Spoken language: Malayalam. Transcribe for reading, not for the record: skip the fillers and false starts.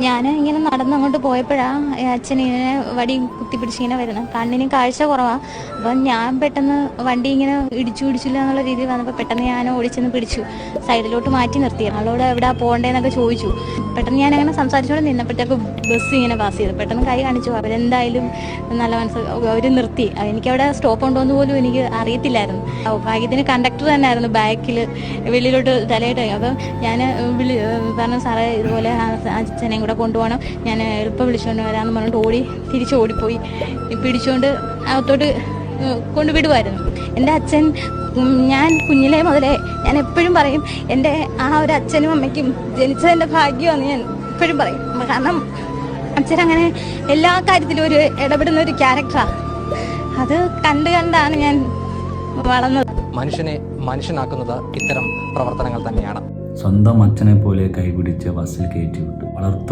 ഞാൻ ഇങ്ങനെ നടന്നങ്ങോട്ട് പോയപ്പോഴാണ് അച്ഛൻ ഇങ്ങനെ വടി കുത്തിപ്പിടിച്ച് ഇങ്ങനെ വരുന്നത്. കണ്ണിന് കാഴ്ച കുറവാണ്. അപ്പം ഞാൻ പെട്ടെന്ന് വണ്ടി ഇങ്ങനെ ഇടിച്ചില്ല എന്നുള്ള രീതിയിൽ വന്നപ്പോൾ പെട്ടെന്ന് ഞാൻ ഓടിച്ചെന്ന് പിടിച്ചു, സൈഡിലോട്ട് മാറ്റി നിർത്തി. ആളോട് എവിടെ പോകേണ്ടതെന്നൊക്കെ ചോദിച്ചു. പെട്ടെന്ന് ഞാൻ അങ്ങനെ സംസാരിച്ചുകൊണ്ട് നിന്നപ്പോഴത്തേക്ക് ബസ് ഇങ്ങനെ പാസ് ചെയ്തു. പെട്ടെന്ന് കൈ കാണിച്ചു. അവരെന്തായാലും നല്ല അവർ നിർത്തി. എനിക്കവിടെ സ്റ്റോപ്പ് ഉണ്ടോയെന്ന് പോലും എനിക്ക് അറിയത്തില്ലായിരുന്നു. ഭാഗ്യത്തിന് കണ്ടക്ടർ തന്നെ ആയിരുന്നു ബാക്കിൽ വെളിയിലോട്ട് തലയിട്ട്. അപ്പം ഞാൻ പറഞ്ഞു, സാറേ ഇതുപോലെ അച്ഛനെയും കൂടെ കൊണ്ടുപോകണം, ഞാൻ എളുപ്പം വിളിച്ചുകൊണ്ട് വരാമെന്ന് പറഞ്ഞിട്ട് തിരിച്ച് ഓടിപ്പോയി പിടിച്ചുകൊണ്ട് അകത്തോട്ട് കൊണ്ടുവിടുമായിരുന്നു. എൻ്റെ അച്ഛൻ, ഞാൻ കുഞ്ഞിലേ മുതലേ ഞാൻ എപ്പോഴും പറയും, എൻ്റെ ആ ഒരു അച്ഛനും അമ്മയ്ക്കും ജനിച്ചതെൻ്റെ ഭാഗ്യമാണ് ഞാൻ എപ്പോഴും പറയും. കാരണം അച്ഛനങ്ങനെ എല്ലാ കാര്യത്തിലും ഒരു ഇടപെടുന്ന ഒരു ക്യാരക്ടറാണ്. അത് കണ്ടാണ് ഞാൻ വളർന്നത്. മനുഷ്യനെ മനുഷ്യനാക്കുന്നത് ഇത്തരം പ്രവർത്തനങ്ങൾ തന്നെയാണ്. സ്വന്തം അച്ഛനെ പോലെ കൈപിടിച്ച് ബസ്സിൽ കയറ്റിവിട്ടു വളർത്തു